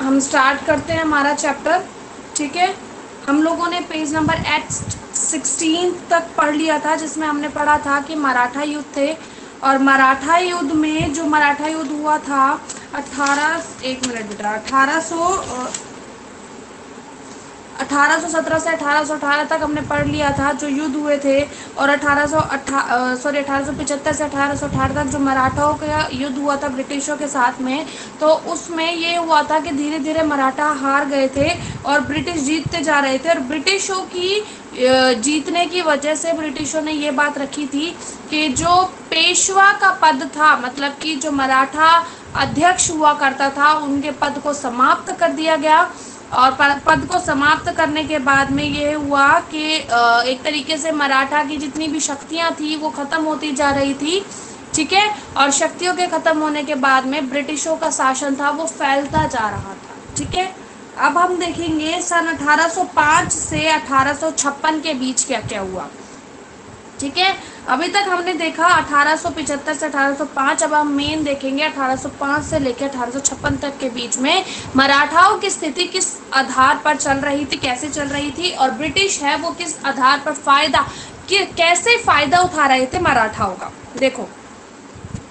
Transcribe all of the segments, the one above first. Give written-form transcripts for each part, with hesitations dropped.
हम स्टार्ट करते हैं हमारा चैप्टर। ठीक है, हम लोगों ने पेज नंबर 16 तक पढ़ लिया था, जिसमें हमने पढ़ा था कि मराठा युद्ध थे। और मराठा युद्ध में जो मराठा युद्ध हुआ था 1817 से 1818 तक हमने पढ़ लिया था जो युद्ध हुए थे। और 1875 से 1818 तक जो मराठाओं का युद्ध हुआ था ब्रिटिशों के साथ में, तो उसमें ये हुआ था कि धीरे धीरे मराठा हार गए थे और ब्रिटिश जीतते जा रहे थे। और ब्रिटिशों की जीतने की वजह से ब्रिटिशों ने ये बात रखी थी कि जो पेशवा का पद था, मतलब कि जो मराठा अध्यक्ष हुआ करता था, उनके पद को समाप्त कर दिया गया। और पद को समाप्त करने के बाद में ये हुआ कि एक तरीके से मराठा की जितनी भी शक्तियां थी वो खत्म होती जा रही थी। ठीक है, और शक्तियों के खत्म होने के बाद में ब्रिटिशों का शासन था वो फैलता जा रहा था। ठीक है, अब हम देखेंगे सन 1805 से 1856 के बीच क्या क्या हुआ। ठीक है, अभी तक हमने देखा 1875 से 1805। अब हम मेन देखेंगे 1805 से लेकर 1856 तक के बीच में मराठाओं की स्थिति किस आधार पर चल रही थी, कैसे चल रही थी, और ब्रिटिश है वो किस आधार पर कैसे फायदा उठा रहे थे मराठाओं का। देखो,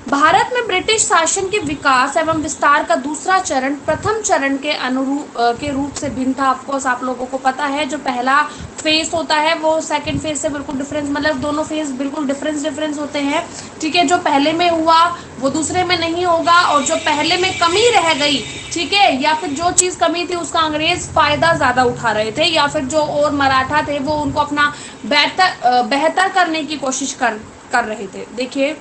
भारत में ब्रिटिश शासन के विकास एवं विस्तार का दूसरा चरण प्रथम चरण के रूप से भिन्न था। ऑफकोर्स आप लोगों को पता है जो पहला फेज होता है वो सेकंड फेज से बिल्कुल डिफरेंस, मतलब दोनों फेज बिल्कुल डिफरेंस होते हैं। ठीक है, जो पहले में हुआ वो दूसरे में नहीं होगा, और जो पहले में कमी रह गई, ठीक है, या फिर जो चीज कमी थी उसका अंग्रेज फायदा ज्यादा उठा रहे थे, या फिर जो और मराठा थे वो उनको अपना बेहतर करने की कोशिश कर रहे थे। देखिए,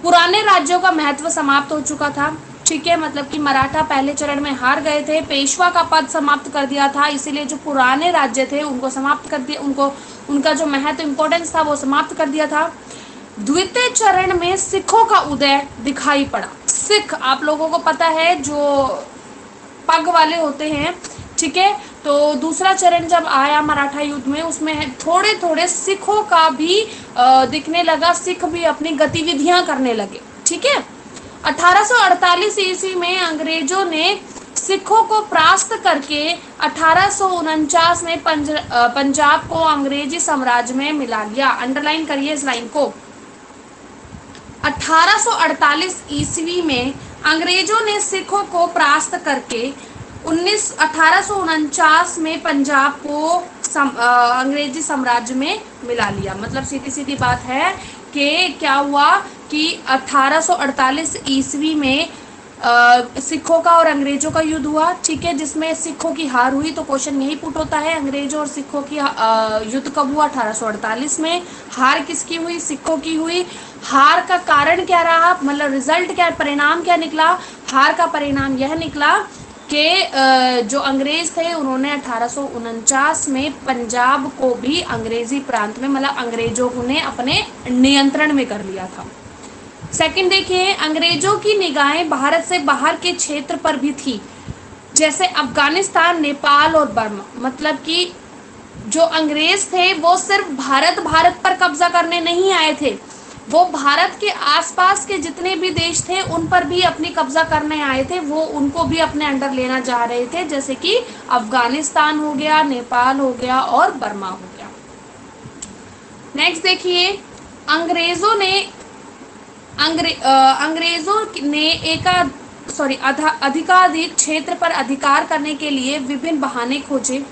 पुराने राज्यों का महत्व समाप्त हो चुका था। ठीक है, मतलब कि मराठा पहले चरण में हार गए थे, पेशवा का पद समाप्त कर दिया था, इसीलिए जो पुराने राज्य थे उनको समाप्त कर दिया, उनका जो महत्व इम्पोर्टेंस था वो समाप्त कर दिया था। द्वितीय चरण में सिखों का उदय दिखाई पड़ा। सिख आप लोगों को पता है जो पग वाले होते हैं। ठीक है, तो दूसरा चरण जब आया मराठा युद्ध में, उसमें थोड़े थोड़े सिखों का भी दिखने लगा, सिख भी अपनी गतिविधियां करने लगे। ठीक है, 1848 ईस्वी में अंग्रेजों ने सिखों को परास्त करके 1849 में पंजाब को अंग्रेजी साम्राज्य में मिला लिया। अंडरलाइन करिए इस लाइन को। 1848 ईस्वी में अंग्रेजों ने सिखों को परास्त करके 1849 में पंजाब को अंग्रेजी साम्राज्य में मिला लिया। मतलब सीधी सीधी बात है कि क्या हुआ कि 1848 ईस्वी में सिखों का और अंग्रेजों का युद्ध हुआ। ठीक है, जिसमें सिखों की हार हुई। तो क्वेश्चन यही पुट होता है, अंग्रेजों और सिखों की युद्ध कब हुआ? 1848 में। हार किसकी हुई? सिखों की हुई। हार का कारण क्या रहा, मतलब रिजल्ट क्या, परिणाम क्या निकला? हार का परिणाम यह निकला कि जो अंग्रेज थे उन्होंने 1849 में पंजाब को भी अंग्रेजी प्रांत में, मतलब अंग्रेजों ने अपने नियंत्रण में कर लिया था। सेकंड देखिए, अंग्रेजों की निगाहें भारत से बाहर के क्षेत्र पर भी थी, जैसे अफगानिस्तान, नेपाल और बर्मा। मतलब कि जो अंग्रेज थे वो सिर्फ भारत पर कब्जा करने नहीं आए थे, वो भारत के आसपास के जितने भी देश थे उन पर भी अपनी कब्जा करने आए थे, वो उनको भी अपने अंडर लेना चाह रहे थे, जैसे कि अफगानिस्तान हो गया, नेपाल हो गया और बर्मा हो गया। नेक्स्ट देखिए, अंग्रेजों ने अधिकाधिक क्षेत्र पर अधिकार करने के लिए विभिन्न बहाने खोजे।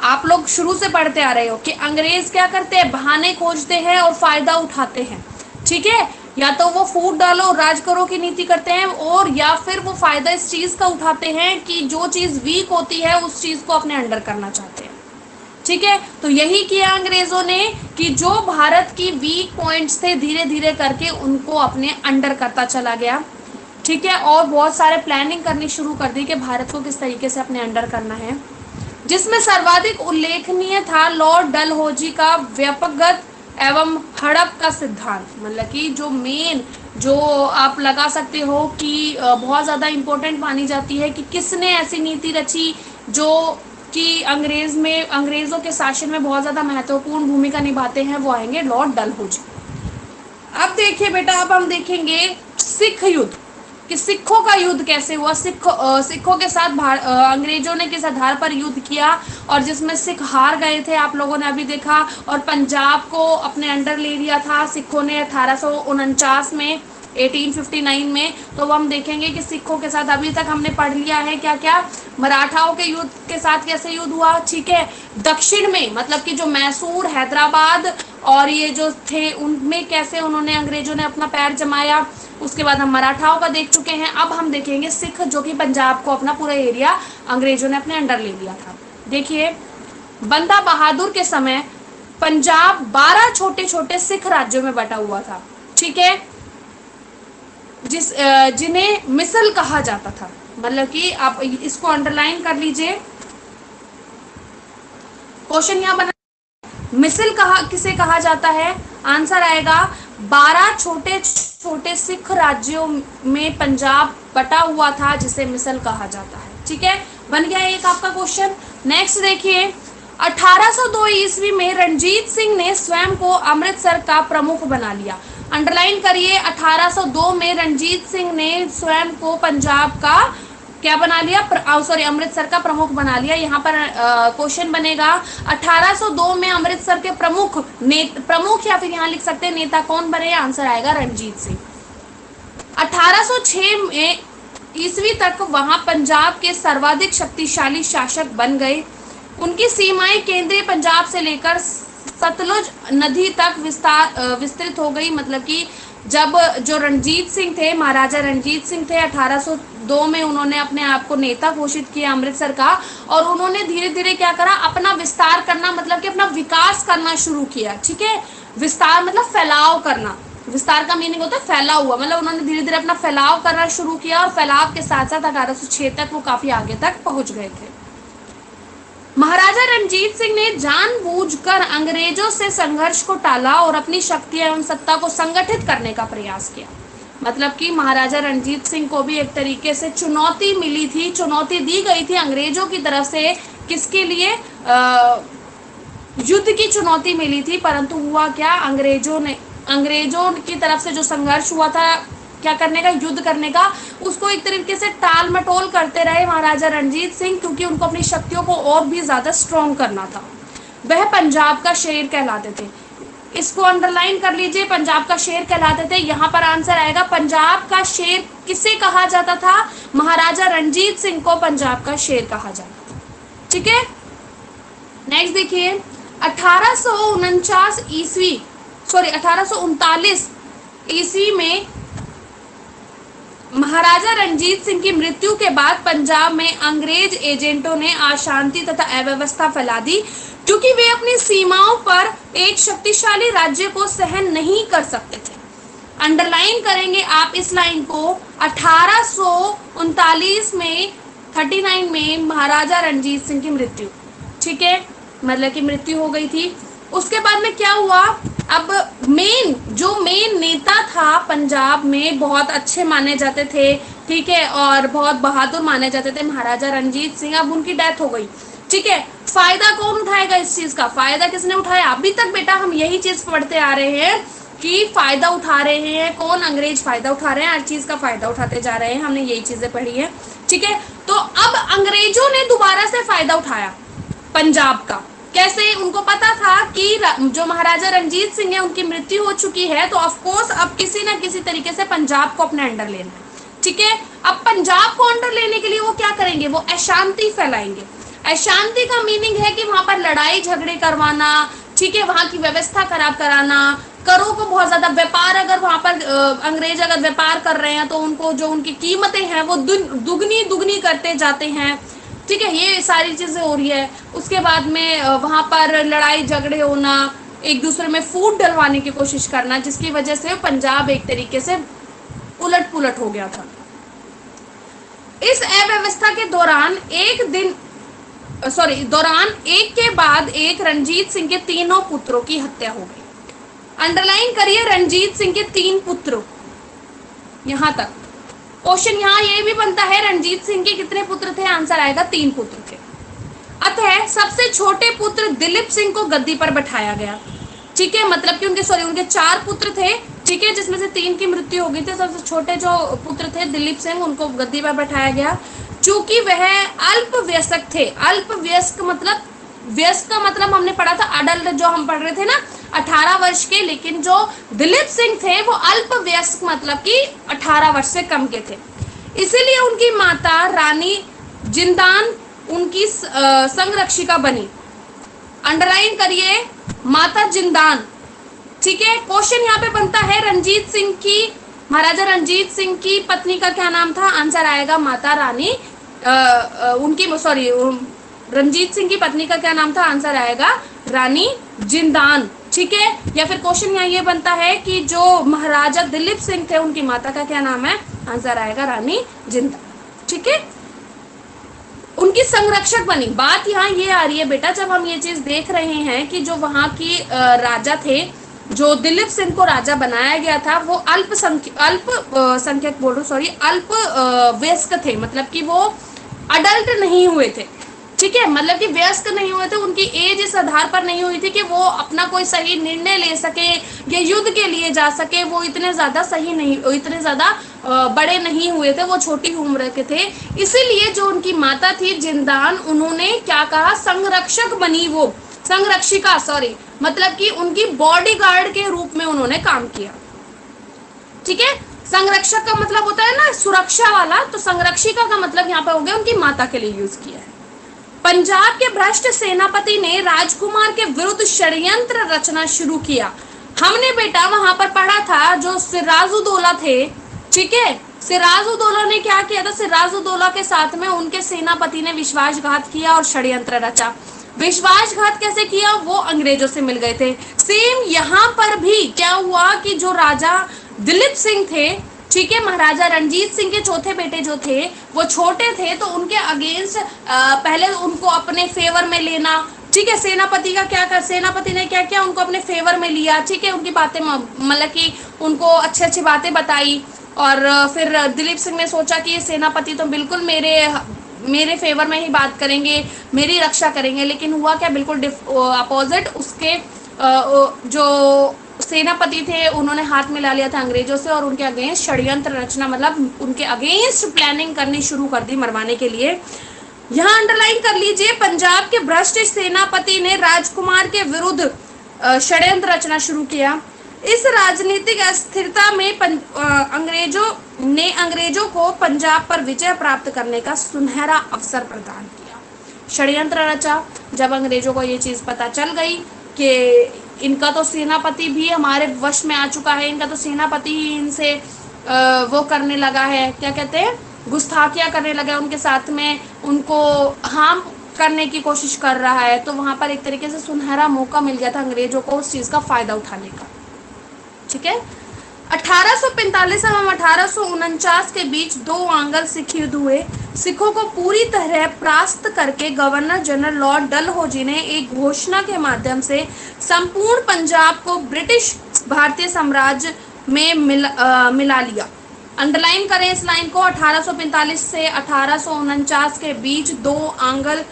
आप लोग शुरू से पढ़ते आ रहे हो कि अंग्रेज क्या करते हैं, बहाने खोजते हैं और फायदा उठाते हैं। ठीक है, या तो वो फूट डालो राज करो की नीति करते हैं, और या फिर वो फायदा इस चीज का उठाते हैं कि जो चीज वीक होती है उस चीज को अपने अंडर करना चाहते हैं। ठीक है, तो यही किया अंग्रेजों ने कि जो भारत की वीक पॉइंट्स थे धीरे धीरे करके उनको अपने अंडर करता चला गया। ठीक है, और बहुत सारे प्लानिंग करनी शुरू कर दी कि भारत को किस तरीके से अपने अंडर करना है, जिसमें सर्वाधिक उल्लेखनीय था लॉर्ड डलहौजी का व्यापकगत एवं हड़प का सिद्धांत। मतलब कि जो मेन, जो आप लगा सकते हो कि बहुत ज़्यादा इम्पोर्टेंट मानी जाती है कि किसने ऐसी नीति रची जो कि अंग्रेज़ों के शासन में बहुत ज़्यादा महत्वपूर्ण भूमिका निभाते हैं, वो आएंगे लॉर्ड डलहौजी। अब देखिए बेटा, अब हम देखेंगे सिख युद्ध। कि सिखों का युद्ध कैसे हुआ, सिखों के साथ अंग्रेजों ने किस आधार पर युद्ध किया और जिसमें सिख हार गए थे, आप लोगों ने अभी देखा, और पंजाब को अपने अंडर ले लिया था सिखों ने 1849 में, 1859 में। तो वो हम देखेंगे कि सिखों के साथ अभी तक हमने पढ़ लिया है क्या क्या, मराठाओं के युद्ध के साथ कैसे युद्ध हुआ, ठीक है। दक्षिण में मतलब कि जो मैसूर, हैदराबाद और ये जो थे उनमें कैसे उन्होंने अंग्रेजों ने अपना पैर जमाया। उसके बाद हम मराठाओं का देख चुके हैं। अब हम देखेंगे सिख, जो कि पंजाब को अपना पूरा एरिया अंग्रेजों ने अपने अंडर ले लिया था। देखिए, बंदा बहादुर के समय पंजाब 12 छोटे छोटे सिख राज्यों में बटा हुआ था, ठीक है, जिन्हें मिसल कहा जाता था। मतलब कि आप इसको अंडरलाइन कर लीजिए, क्वेश्चन यहाँ बना, मिसल किसे कहा जाता है, आंसर आएगा 12 छोटे छोटे सिख राज्यों में पंजाब बटा हुआ था जिसे मिसल कहा जाता है, ठीक है। बन गया एक आपका क्वेश्चन। नेक्स्ट देखिए, 1802 ईस्वी में रणजीत सिंह ने स्वयं को अमृतसर का प्रमुख बना लिया। अंडरलाइन करिए, 1802 में रणजीत सिंह ने स्वयं को पंजाब का क्या बना लिया, अमृतसर का प्रमुख बना लिया। यहाँ पर क्वेश्चन बनेगा 1802 में अमृतसर के प्रमुख या फिर यहाँ लिख सकते हैं नेता कौन बने, आंसर आएगा रणजीत सिंह। 1806 में ईस्वी तक वहां पंजाब के सर्वाधिक शक्तिशाली शासक बन गए। उनकी सीमाएं केंद्रीय पंजाब से लेकर सतलुज नदी तक विस्तृत हो गई। मतलब कि जब जो रणजीत सिंह थे, महाराजा रणजीत सिंह थे, 1802 में उन्होंने अपने आप को नेता घोषित किया अमृतसर का, और उन्होंने धीरे धीरे क्या करा, अपना विस्तार करना, मतलब कि अपना विकास करना शुरू किया, ठीक है। विस्तार मतलब फैलाव करना, विस्तार का मीनिंग होता है फैला हुआ, मतलब उन्होंने धीरे धीरे अपना फैलाव करना शुरू किया और फैलाव के साथ साथ 1806 तक वो काफी आगे तक पहुंच गए थे। महाराजा रणजीत सिंह ने जानबूझकर अंग्रेजों से संघर्ष को टाला और अपनी शक्ति एवं सत्ता को संगठित करने का प्रयास किया। मतलब कि महाराजा रणजीत सिंह को भी एक तरीके से चुनौती मिली थी, चुनौती दी गई थी अंग्रेजों की तरफ से, किसके लिए, युद्ध की चुनौती मिली थी। परंतु हुआ क्या, अंग्रेजों की तरफ से जो संघर्ष हुआ था क्या करने का, युद्ध करने का, उसको एक तरीके से टाल मटोल करते रहे महाराजा रणजीत सिंह, क्योंकि उनको अपनी शक्तियों को और भी ज्यादा स्ट्रॉन्ग करना था। वह पंजाब का शेर कहलाते थे, इसको अंडरलाइन कर लीजिए, पंजाब का शेर कहलाते थे। यहाँ पर आंसर आएगा पंजाब का शेर किसे कहा जाता था, महाराजा रणजीत सिंह को पंजाब का शेर कहा जाता था, ठीक है। नेक्स्ट देखिए, 1839 ईस्वी में महाराजा रणजीत सिंह की मृत्यु के बाद पंजाब में अंग्रेज एजेंटों ने अशांति तथा अव्यवस्था फैला दी, क्योंकि वे अपनी सीमाओं पर एक शक्तिशाली राज्य को सहन नहीं कर सकते थे। अंडरलाइन करेंगे आप इस लाइन को, 1839 में महाराजा रणजीत सिंह की मृत्यु, ठीक है, मतलब की मृत्यु हो गई थी। उसके बाद में क्या हुआ, अब जो मेन नेता था पंजाब में, बहुत अच्छे माने जाते थे, ठीक है, और बहुत बहादुर माने जाते थे महाराजा रणजीत सिंह, अब उनकी डेथ हो गई, ठीक है। फायदा कौन उठाएगा इस चीज का, फायदा किसने उठाया, अभी तक बेटा हम यही चीज पढ़ते आ रहे हैं कि फायदा उठा रहे हैं कौन, अंग्रेज फायदा उठा रहे हैं, हर चीज का फायदा उठाते जा रहे हैं, हमने यही चीजें पढ़ी है, ठीक है। तो अब अंग्रेजों ने दोबारा से फायदा उठाया पंजाब का, कैसे, उनको पता था कि जो महाराजा रणजीत सिंह है उनकी मृत्यु हो चुकी है, तो ऑफ कोर्स अब किसी ना किसी तरीके से पंजाब को अपने अंडर लेना है, ठीक है। अब पंजाब को अंडर लेने के लिए वो क्या करेंगे, वो अशांति फैलाएंगे। अशांति का मीनिंग है कि वहां पर लड़ाई झगड़े करवाना, ठीक है, वहां की व्यवस्था खराब कराना, करों को बहुत ज्यादा, व्यापार अगर वहां पर अंग्रेज अगर व्यापार कर रहे हैं तो उनको जो उनकी कीमतें हैं वो दुगनी करते जाते हैं, ठीक है, ये सारी चीजें हो रही है। उसके बाद में वहां पर लड़ाई झगड़े होना, एक दूसरे में फूट डलवाने की कोशिश करना, जिसकी वजह से पंजाब एक तरीके से उलट पुलट हो गया था। इस अव्यवस्था के दौरान एक के बाद एक रणजीत सिंह के तीनों पुत्रों की हत्या हो गई। अंडरलाइन करिए, रणजीत सिंह के 3 पुत्र, यहां तक क्वेश्चन यहाँ ये भी बनता है, रणजीत सिंह के कितने पुत्र थे, आंसर आएगा 3 पुत्र थे। अतः सबसे छोटे पुत्र दिलीप सिंह को गद्दी पर बैठाया गया, ठीक है, मतलब कि उनके 4 पुत्र थे, ठीक है, जिसमें से 3 की मृत्यु हो गई थी। सबसे छोटे जो पुत्र थे दिलीप सिंह, उनको गद्दी पर बैठाया गया। चूंकि वह अल्प वयस्क थे, अल्प वयस्क मतलब, वयस्क का मतलब हमने पढ़ा था अडल्ट, जो हम पढ़ रहे थे ना 18 वर्ष के, लेकिन जो दिलीप सिंह थे वो अल्प वयस्क मतलब कि 18 वर्ष से कम के थे। इसीलिए उनकी माता रानी जिंदान उनकी संरक्षिका बनी। अंडरलाइन करिए, माता जिंदान। ठीक है, क्वेश्चन यहाँ पे बनता है रंजीत सिंह की, महाराजा रंजीत सिंह की पत्नी का क्या नाम था? आंसर आएगा माता रानी, उनकी सॉरी रंजीत सिंह की पत्नी का क्या नाम था? आंसर आएगा रानी जिंदान। ठीक है, या फिर क्वेश्चन यहाँ ये बनता है कि जो महाराजा दिलीप सिंह थे उनकी माता का क्या नाम है? आंसर आएगा रानी जिंदान। ठीक है, उनकी संरक्षक बनी। बात यहाँ ये आ रही है बेटा, जब हम ये चीज देख रहे हैं कि जो वहां की राजा थे, जो दिलीप सिंह को राजा बनाया गया था, वो अल्पसंख्यक बोल रहा सॉरी अल्प वयस्क थे, मतलब कि वो अडल्ट नहीं हुए थे। ठीक है, मतलब कि वयस्क नहीं हुए थे, उनकी एज इस आधार पर नहीं हुई थी कि वो अपना कोई सही निर्णय ले सके या युद्ध के लिए जा सके। वो इतने ज्यादा सही नहीं, इतने ज्यादा बड़े नहीं हुए थे, वो छोटी उम्र के थे। इसीलिए जो उनकी माता थी जिंदान, उन्होंने क्या कहा? संरक्षक बनी, वो संरक्षिका सॉरी, मतलब कि उनकी बॉडीगार्ड के रूप में उन्होंने काम किया। ठीक है, संरक्षक का मतलब होता है ना सुरक्षा वाला, तो संरक्षिका का मतलब यहाँ पे हो गया उनकी माता के लिए यूज किया है। पंजाब के भ्रष्ट सेनापति ने राजकुमार के विरुद्ध षड्यंत्र रचना शुरू किया। हमने बेटा वहां पर पढ़ा था जो सिराजुद्दौला थे। ठीक है, सिराजुद्दौला ने क्या किया था? सिराजुद्दौला के साथ में उनके सेनापति ने विश्वासघात किया और षड्यंत्र रचा। विश्वासघात कैसे किया? वो अंग्रेजों से मिल गए थे। सेम यहाँ पर भी क्या हुआ कि जो राजा दिलीप सिंह थे, ठीक है, महाराजा रंजीत सिंह के चौथे बेटे जो थे वो छोटे थे, तो उनके अगेंस्ट पहले उनको अपने फेवर में लेना। ठीक है, सेनापति का क्या कर, सेनापति ने क्या किया? उनको अपने फेवर में लिया। ठीक है, उनकी बातें मतलब कि उनको अच्छी अच्छी बातें बताई, और फिर दिलीप सिंह ने सोचा कि ये सेनापति तो बिल्कुल मेरे फेवर में ही बात करेंगे, मेरी रक्षा करेंगे। लेकिन हुआ क्या? बिल्कुल अपोजिट। उसके जो सेनापति थे उन्होंने हाथ मिला लिया था अंग्रेजों से, और उनके अगेंस्ट षड्यंत्र रचना, मतलब उनके अगेंस्ट प्लानिंग करनी शुरू कर दी मरवाने के लिए। यहाँ अंडरलाइन कर लीजिए, पंजाब के भ्रष्ट सेनापति ने राजकुमार के विरुद्ध षड्यंत्र रचना शुरू किया। इस राजनीतिक अस्थिरता में अंग्रेजों को पंजाब पर विजय प्राप्त करने का सुनहरा अवसर प्रदान किया। षड्यंत्र रचा। जब अंग्रेजों को ये चीज पता चल गई कि इनका तो सेनापति भी हमारे वश में आ चुका है, इनका तो सेनापति ही इनसे वो करने लगा है, क्या कहते हैं, गुस्ताखियां करने लगा है उनके साथ में, उनको हार्म करने की कोशिश कर रहा है, तो वहां पर एक तरीके से सुनहरा मौका मिल गया था अंग्रेजों को उस चीज का फायदा उठाने का। ठीक है, 1845 एवं 1849 के बीच 2 आंग्ल सिख युद्ध हुए। सिखों को पूरी तरह परास्त करके गवर्नर जनरल लॉर्ड डलहौजी ने एक घोषणा के माध्यम से संपूर्ण पंजाब को ब्रिटिश भारतीय साम्राज्य में मिला लिया। अंडरलाइन करें इस लाइन को, 1845 से 1849 के बीच 2 आंग्ल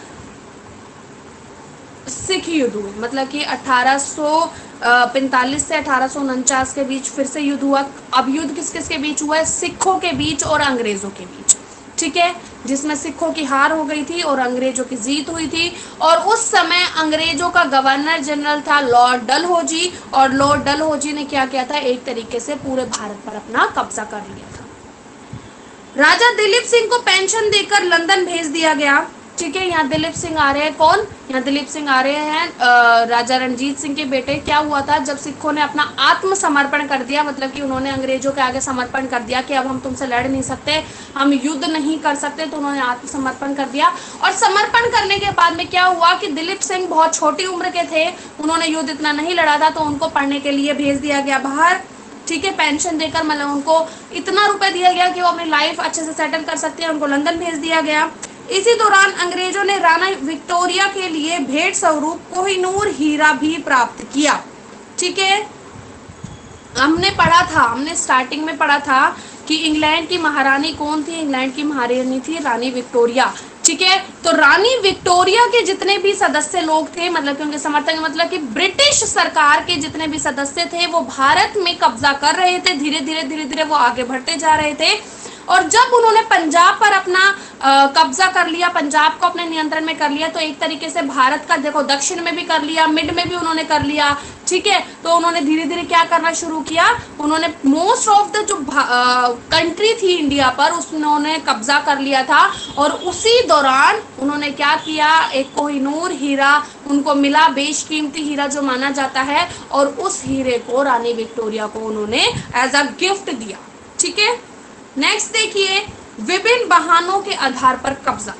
सिख युद्ध हुए, मतलब कि 1845 से 1849 के बीच फिर से युद्ध हुआ। अब युद्ध किस किस के बीच हुआ है? सिखों के बीच और अंग्रेजों के बीच। ठीक है, जिसमें सिखों की हार हो गई थी और अंग्रेजों की जीत हुई थी। और उस समय अंग्रेजों का गवर्नर जनरल था लॉर्ड डलहौजी, और लॉर्ड डलहौजी ने क्या किया था? एक तरीके से पूरे भारत पर अपना कब्जा कर लिया था। राजा दिलीप सिंह को पेंशन देकर लंदन भेज दिया गया। ठीक है, यहाँ दिलीप सिंह आ रहे हैं, कौन? यहाँ दिलीप सिंह आ रहे हैं राजा रंजीत सिंह के बेटे। क्या हुआ था? जब सिखों ने अपना आत्मसमर्पण कर दिया, मतलब कि उन्होंने अंग्रेजों के आगे समर्पण कर दिया कि अब हम तुमसे लड़ नहीं सकते, हम युद्ध नहीं कर सकते, तो उन्होंने आत्मसमर्पण कर दिया। और समर्पण करने के बाद में क्या हुआ कि दिलीप सिंह बहुत छोटी उम्र के थे, उन्होंने युद्ध इतना नहीं लड़ा था, तो उनको पढ़ने के लिए भेज दिया गया बाहर। ठीक है, पेंशन देकर, मतलब उनको इतना रुपए दिया गया कि वो अपनी लाइफ अच्छे से सेटल कर सकते हैं, उनको लंदन भेज दिया गया। इसी दौरान अंग्रेजों ने रानी विक्टोरिया के लिए भेंट स्वरूप कोहिनूर हीरा भी प्राप्त किया। ठीक है, हमने पढ़ा था, हमने स्टार्टिंग में पढ़ा था कि इंग्लैंड की महारानी कौन थी? इंग्लैंड की महारानी थी रानी विक्टोरिया। ठीक है। तो रानी विक्टोरिया के जितने भी सदस्य लोग थे, मतलब कि उनके समर्थक, मतलब कि ब्रिटिश सरकार के जितने भी सदस्य थे वो भारत में कब्जा कर रहे थे, धीरे धीरे धीरे धीरे वो आगे बढ़ते जा रहे थे। और जब उन्होंने पंजाब पर अपना कब्जा कर लिया, पंजाब को अपने नियंत्रण में कर लिया, तो एक तरीके से भारत का देखो दक्षिण में भी कर लिया, मिड में भी उन्होंने कर लिया, ठीक है। तो उन्होंने धीरे धीरे क्या करना शुरू किया, उन्होंने मोस्ट ऑफ द जो कंट्री थी इंडिया पर उन्होंने कब्जा कर लिया था। और उसी दौरान उन्होंने क्या किया, एक कोहिनूर हीरा उनको मिला, बेशकीमती हीरा जो माना जाता है, और उस हीरे को रानी विक्टोरिया को उन्होंने एज अ गिफ्ट दिया, ठीक है। नेक्स्ट देखिए, विभिन्न बहानों के आधार पर कब्जा,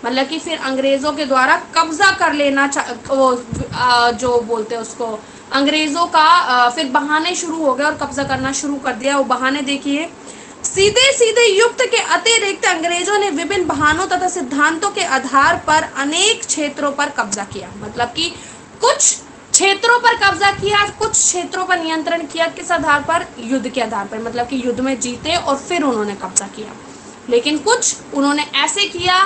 मतलब कि फिर अंग्रेजों के द्वारा कब्जा कर लेना, जो बोलते हैं उसको अंग्रेजों का फिर बहाने शुरू हो गए और कब्जा करना शुरू कर दिया। वो बहाने देखिए, सीधे सीधे युक्त के अतिरिक्त अंग्रेजों ने विभिन्न बहानों तथा सिद्धांतों के आधार पर अनेक क्षेत्रों पर कब्जा किया, मतलब कि कुछ क्षेत्रों पर कब्जा किया, कुछ क्षेत्रों पर नियंत्रण किया, किस आधार पर, युद्ध के आधार पर, मतलब कि युद्ध में जीते और फिर उन्होंने कब्जा किया। लेकिन कुछ उन्होंने ऐसे किया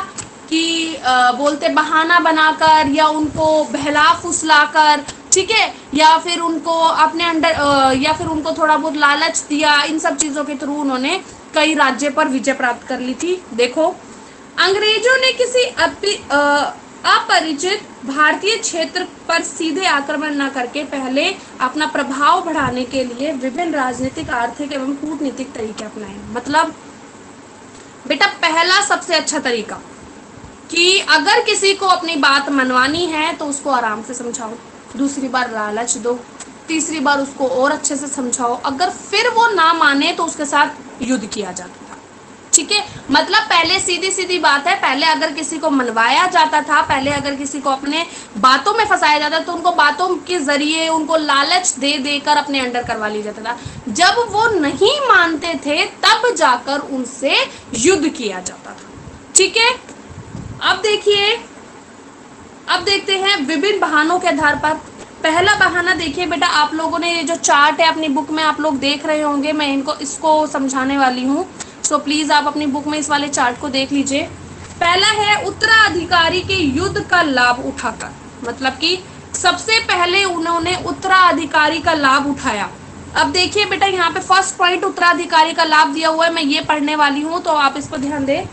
कि बोलते बहाना बनाकर या उनको बहला फुसलाकर, ठीक है, या फिर उनको अपने अंडर या फिर उनको थोड़ा बहुत लालच दिया, इन सब चीजों के थ्रू उन्होंने कई राज्य पर विजय प्राप्त कर ली थी। देखो, अंग्रेजों ने किसी अपरिचित भारतीय क्षेत्र पर सीधे आक्रमण न करके पहले अपना प्रभाव बढ़ाने के लिए विभिन्न राजनीतिक, आर्थिक एवं कूटनीतिक तरीके अपनाए। मतलब बेटा पहला सबसे अच्छा तरीका कि अगर किसी को अपनी बात मनवानी है तो उसको आराम से समझाओ, दूसरी बार लालच दो, तीसरी बार उसको और अच्छे से समझाओ, अगर फिर वो ना माने तो उसके साथ युद्ध किया जाता था, ठीक है। मतलब पहले सीधी सीधी बात है, पहले अगर किसी को मनवाया जाता था, पहले अगर किसी को अपने बातों में फंसाया जाता तो उनको बातों के जरिए उनको लालच दे देकर अपने अंडर करवा लिया जाता था। जब वो नहीं मानते थे तब जाकर उनसे युद्ध किया जाता था, ठीक है। अब देखिए, अब देखते हैं विभिन्न बहानों के आधार पर। पहला बहाना देखिए बेटा, आप लोगों ने ये जो चार्ट है अपनी बुक में आप लोग देख रहे होंगे, मैं इसको समझाने वाली हूँ, सो प्लीज आप अपनी बुक में इस वाले चार्ट को देख लीजिए। पहला है उत्तराधिकारी के युद्ध का लाभ उठाकर, मतलब कि सबसे पहले उन्होंने उत्तराधिकारी का लाभ उठाया। अब देखिए बेटा, यहाँ पे फर्स्ट पॉइंट उत्तराधिकारी का लाभ दिया हुआ है, मैं ये पढ़ने वाली हूँ तो आप इस पर ध्यान दें।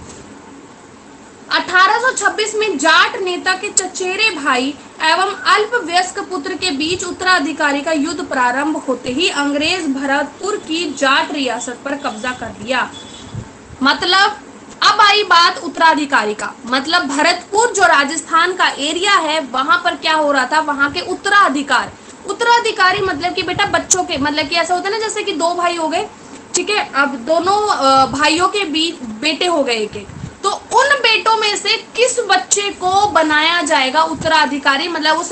1826 में जाट नेता के चचेरे भाई एवं अल्पवयस्क पुत्र के बीच उत्तराधिकारी का युद्ध प्रारंभ होते ही अंग्रेज भरतपुर की जाट रियासत पर कब्जा कर लिया। मतलब अब आई बात उत्तराधिकारी का, मतलब भरतपुर जो राजस्थान का एरिया है वहां पर क्या हो रहा था, वहां के उत्तराधिकारी मतलब कि बेटा बच्चों के, मतलब कि ऐसा होता है ना जैसे कि दो भाई हो गए, ठीक है, अब दोनों भाइयों के बीच बेटे हो गए एक एक, तो उन बेटों में से किस बच्चे को बनाया जाएगा उत्तराधिकारी, मतलब उस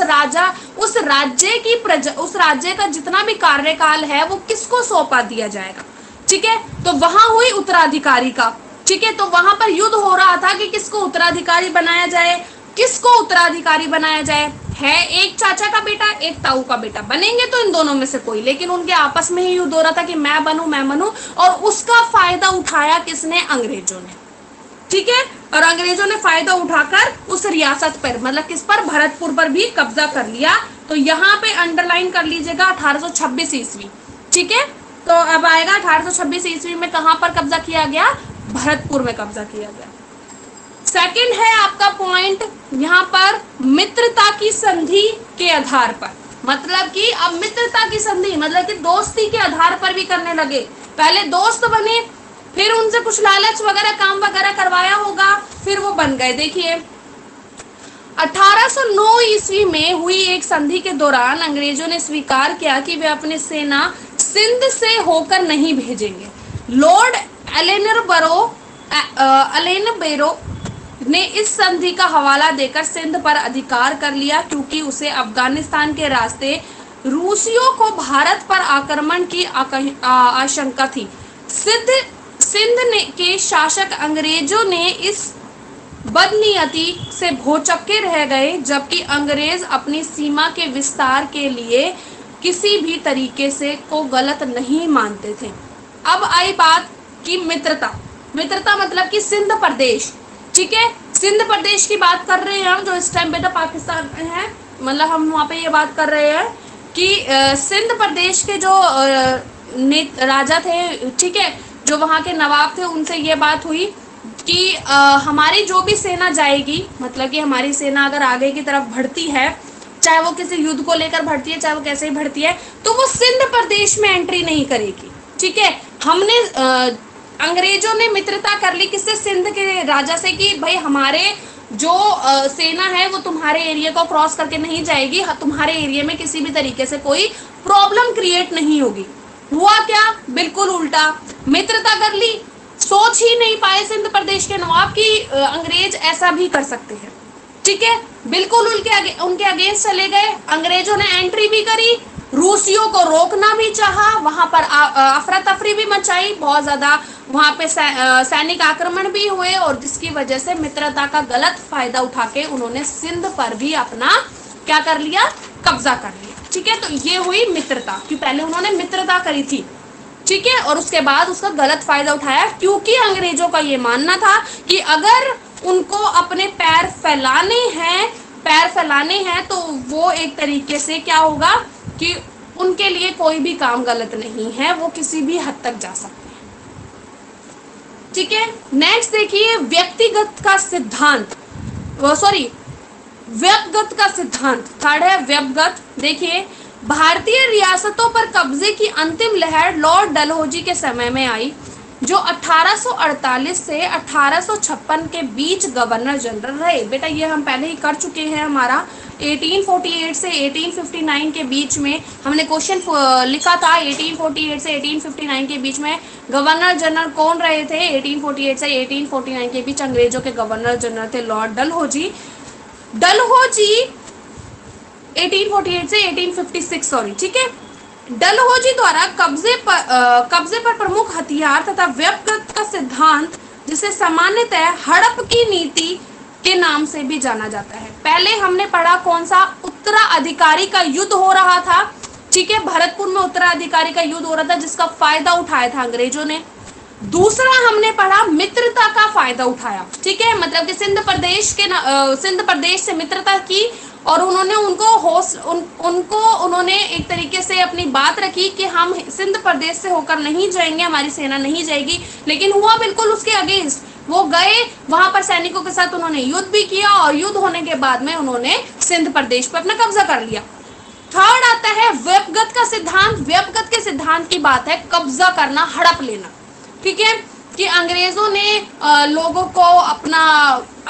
राज्य का जितना भी कार्यकाल है वो किसको सौंपा दिया जाएगा, ठीक है। तो वहां हुई उत्तराधिकारी का, ठीक है। तो वहां पर युद्ध हो रहा था कि किसको उत्तराधिकारी बनाया जाए, किसको उत्तराधिकारी बनाया जाए। है एक चाचा का बेटा, एक ताऊ का बेटा, बनेंगे तो इन दोनों में से कोई, लेकिन उनके आपस में ही युद्ध हो रहा था कि मैं बनूं, और उसका फायदा उठाया किसने, अंग्रेजों ने, ठीक है। और अंग्रेजों ने फायदा उठाकर उस रियासत पर, मतलब किस पर, भरतपुर पर भी कब्जा कर लिया। तो यहाँ पे अंडरलाइन कर लीजिएगा 1826 ईस्वी, ठीक है। तो अब आएगा 1826 ईस्वी में कहां पर कब्जा किया गया, भरतपुर में कब्जा किया गया। सेकंड है आपका पॉइंट यहाँ पर मित्रता की संधि के आधार पर, मतलब कि अब मित्रता की संधि मतलब कि दोस्ती के आधार पर भी करने लगे। पहले दोस्त बने, फिर उनसे कुछ लालच वगैरह काम वगैरह करवाया होगा, फिर वो बन गए। देखिए 1809 ईस्वी में हुई एक संधि के दौरान अंग्रेजों ने स्वीकार किया कि वे अपनी सेना सिंध से होकर नहीं भेजेंगे। लॉर्ड एलेनबेरो ने इस संधि का हवाला देकर सिंध पर अधिकार कर लिया, क्योंकि उसे अफगानिस्तान के रास्ते रूसियों को भारत पर आक्रमण की आशंका थी। सिंध के शासक अंग्रेजों ने इस बदनीयती से भौचक्के रह गए, जबकि अंग्रेज अपनी सीमा के विस्तार के लिए किसी भी तरीके से को गलत नहीं मानते थे। अब आई बात की मित्रता मतलब कि सिंध प्रदेश, ठीक है, सिंध प्रदेश की बात कर रहे हैं हम, जो इस टाइम पे तो पाकिस्तान में है, मतलब हम वहाँ पे ये बात कर रहे हैं कि सिंध प्रदेश के जो राजा थे, ठीक है, जो वहाँ के नवाब थे, उनसे ये बात हुई कि हमारी जो भी सेना जाएगी, मतलब कि हमारी सेना अगर आगे की तरफ बढ़ती है, चाहे वो किसी युद्ध को लेकर बढ़ती है, चाहे वो कैसे ही बढ़ती है, तो वो सिंध प्रदेश में एंट्री नहीं करेगी। ठीक है, हमने अंग्रेजों ने मित्रता कर ली किससे, सिंध के राजा से, कि भाई हमारे जो सेना है वो तुम्हारे एरिया को क्रॉस करके नहीं जाएगी, तुम्हारे एरिया में किसी भी तरीके से कोई प्रॉब्लम क्रिएट नहीं होगी। हुआ क्या, बिल्कुल उल्टा, मित्रता कर ली। सोच ही नहीं पाए सिंध प्रदेश के नवाब की अंग्रेज ऐसा भी कर सकते हैं। ठीक है, बिल्कुल उनके अगेंस्ट चले गए, अंग्रेजों ने एंट्री भी करी, रूसियों को रोकना भी चाहा, वहां पर अफरा तफरी भी मचाई, बहुत ज्यादा वहां पे सैनिक आक्रमण भी हुए, और जिसकी वजह से मित्रता का गलत फायदा उठा के उन्होंने सिंध पर भी अपना क्या कर लिया, कब्जा कर लिया। ठीक है, तो ये हुई मित्रता, कि पहले उन्होंने मित्रता करी थी, ठीक है, और उसके बाद उसका गलत फायदा उठाया, क्योंकि अंग्रेजों का ये मानना था कि अगर उनको अपने पैर फैलाने हैं तो वो एक तरीके से क्या होगा कि उनके लिए कोई भी काम गलत नहीं है, वो किसी भी हद तक जा सकते हैं। ठीक है, नेक्स्ट देखिए, व्यक्तिगत का सिद्धांत, व्यपगत का सिद्धांत, थर्ड है व्यपगत। देखिए, भारतीय रियासतों पर कब्जे की अंतिम लहर लॉर्ड डलहौजी के समय में आई, जो 1848 से 1856 के बीच गवर्नर जनरल रहे। बेटा ये हम पहले ही कर चुके हैं, हमारा 1848 से 1859 के बीच में हमने क्वेश्चन लिखा था। 1848 से 1859 के बीच में गवर्नर जनरल कौन रहे थे, 1848 से 1849 के बीच अंग्रेजों के गवर्नर जनरल थे लॉर्ड डलहौजी। 1848 से 1856 सॉरी, ठीक है। डलहौजी द्वारा कब्जे पर प्रमुख हथियार तथा व्यपगत का सिद्धांत, जिसे सामान्यतः हड़प की नीति के नाम से भी जाना जाता है। पहले हमने पढ़ा कौन सा, उत्तराधिकारी का युद्ध हो रहा था, ठीक है, भरतपुर में उत्तराधिकारी का युद्ध हो रहा था, जिसका फायदा उठाया था अंग्रेजों ने। दूसरा हमने पढ़ा मित्रता का फायदा उठाया, ठीक है, मतलब कि सिंध प्रदेश से मित्रता की, और उन्होंने उन्होंने एक तरीके से अपनी बात रखी कि हम सिंध प्रदेश से होकर नहीं जाएंगे, हमारी सेना नहीं जाएगी। लेकिन हुआ बिल्कुल उसके अगेंस्ट, वो गए वहां पर, सैनिकों के साथ उन्होंने युद्ध भी किया, और युद्ध होने के बाद में उन्होंने सिंध प्रदेश पर अपना कब्जा कर लिया। थर्ड आता है व्यपगत का सिद्धांत। व्यपगत के सिद्धांत की बात है कब्जा करना, हड़प लेना, ठीक है, कि अंग्रेजों ने लोगों को अपना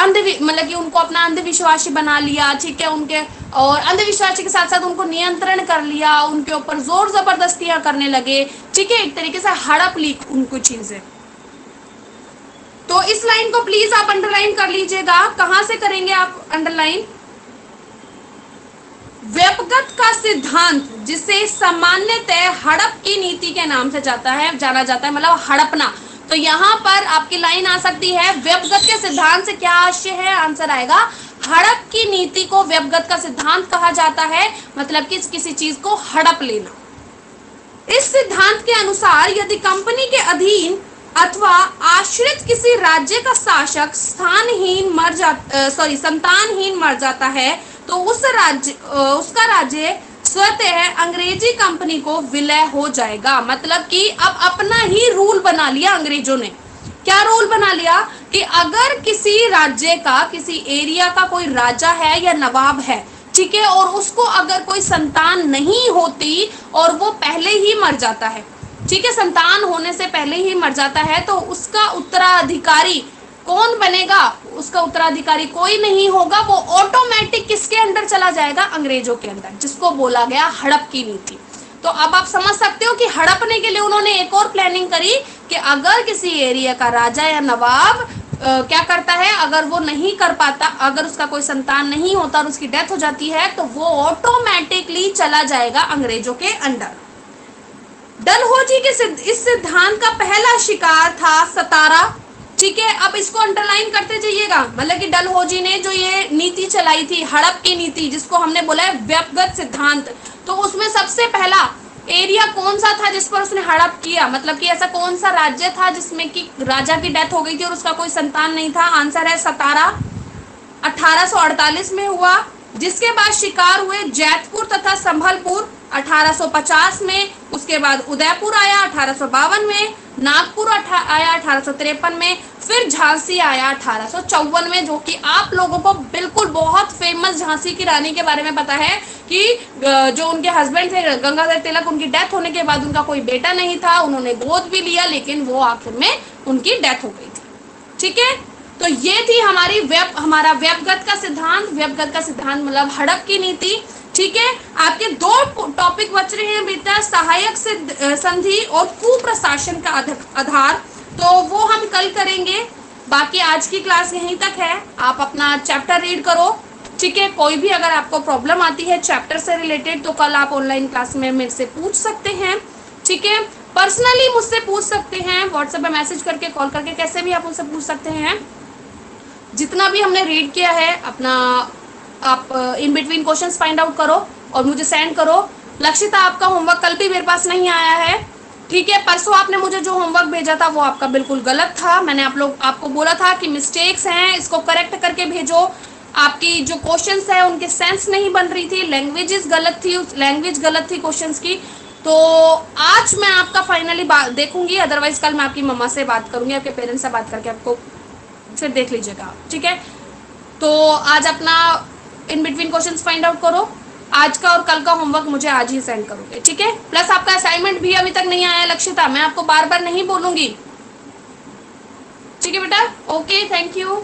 मतलब कि उनको अपना अंधविश्वासी बना लिया, ठीक है, उनके और अंधविश्वासी के साथ साथ उनको नियंत्रण कर लिया, उनके ऊपर जोर जबरदस्तियां करने लगे, ठीक है, एक तरीके से हड़प ली उनको चीजें। तो इस लाइन को प्लीज आप अंडरलाइन कर लीजिएगा। कहां से करेंगे आप अंडरलाइन? व्यपगत का सिद्धांत, जिसे सामान्यतः हड़प की नीति के नाम से जाना जाता है, मतलब हड़पना। तो यहाँ पर आपकी लाइन आ सकती है, व्यपगत के सिद्धांत से क्या आशय है, आंसर आएगा हड़प की नीति को व्यपगत का सिद्धांत कहा जाता है, मतलब कि किसी चीज को हड़प लेना। इस सिद्धांत के अनुसार यदि कंपनी के अधीन अथवा आश्रित किसी राज्य का शासक संतानहीन मर जाता है, तो उसका राज्य स्वतः अंग्रेजी कंपनी को विलय हो जाएगा। मतलब कि अब अपना ही रूल बना लिया अंग्रेजों ने। क्या रूल बना लिया कि अगर किसी राज्य का, किसी एरिया का कोई राजा है या नवाब है, ठीक है, और उसको अगर कोई संतान नहीं होती और वो पहले ही मर जाता है, ठीक है, संतान होने से पहले ही मर जाता है, तो उसका उत्तराधिकारी कौन बनेगा? उसका उत्तराधिकारी कोई नहीं होगा, वो ऑटोमेटिक किसके अंडर चला जाएगा? अंग्रेजों के अंदर, जिसको बोला गया हड़प की नीति। तो अब आप समझ सकते हो कि हड़पने के लिए उन्होंने एक और प्लानिंग करी कि अगर किसी एरिया का राजा या नवाब क्या करता है, अगर वो नहीं कर पाता, अगर उसका कोई संतान नहीं होता और उसकी डेथ हो जाती है, तो वो ऑटोमेटिकली चला जाएगा अंग्रेजों के अंडर। डलहौजी के इस सिद्धांत का पहला शिकार था सतारा, ठीक है। अब इसको अंडरलाइन करते जाइएगा, मतलब कि डलहौजी ने जो ये नीति चलाई थी, हड़प की नीति, जिसको हमने बोला है व्यपगत सिद्धांत, तो उसमें सबसे पहला एरिया कौन सा था जिस पर उसने हड़प किया? मतलब कि ऐसा कौन सा राज्य था जिसमें कि राजा की डेथ हो गई थी और उसका कोई संतान नहीं था? आंसर है सतारा। 1848 में हुआ। जिसके बाद शिकार हुए जैतपुर तथा संभलपुर 1850 में। उसके बाद उदयपुर आया 1852 में, नागपुर आया 1853 में, फिर झांसी आया 1854 में, जो कि आप लोगों को बिल्कुल बहुत फेमस झांसी की रानी के बारे में पता है कि जो उनके हस्बैंड थे गंगाधर तिलक, उनकी डेथ होने के बाद उनका कोई बेटा नहीं था, उन्होंने गोद भी लिया लेकिन वो आखिर में उनकी डेथ हो गई थी। ठीक है, तो ये थी हमारा व्यपगत का सिद्धांत। व्यपगत का सिद्धांत मतलब हड़प की नीति। ठीक है, आपके दो टॉपिक बच रहे हैं बेटा, सहायक संधि और कुप्रशासन का आधार, तो वो हम कल करेंगे। बाकी आज की क्लास यहीं तक है, आप अपना चैप्टर रीड करो। ठीक है, कोई भी अगर आपको प्रॉब्लम आती है चैप्टर से रिलेटेड तो कल आप ऑनलाइन क्लास में मेरे से पूछ सकते हैं। ठीक है, पर्सनली मुझसे पूछ सकते हैं, व्हाट्सएप पे मैसेज करके, कॉल करके, कैसे भी आप मुझसे पूछ सकते हैं। जितना भी हमने रीड किया है अपना आप in between questions find out करो और मुझे सेंड करो। लक्षिता, आपका होमवर्क कल भी मेरे पास नहीं आया है। ठीक है, परसों आपने मुझे जो होमवर्क भेजा था वो आपका बिल्कुल गलत था। मैंने आपको बोला था कि मिस्टेक्स हैं, इसको करेक्ट करके भेजो। आपकी जो क्वेश्चंस है उनके सेंस नहीं बन रही थी, लैंग्वेज गलत थी क्वेश्चंस की। तो आज मैं आपका फाइनली देखूंगी, अदरवाइज कल मैं आपकी मम्मा से बात करूंगी, आपके पेरेंट्स से बात करके आपको फिर देख लीजिएगा। ठीक है, तो आज अपना in between questions find out करो। आज का और कल का होमवर्क मुझे आज ही सेंड करोगे। ठीक है, प्लस आपका असाइनमेंट भी अभी तक नहीं आया लक्षिता, मैं आपको बार बार नहीं बोलूंगी। ठीक है बेटा, ओके, थैंक यू।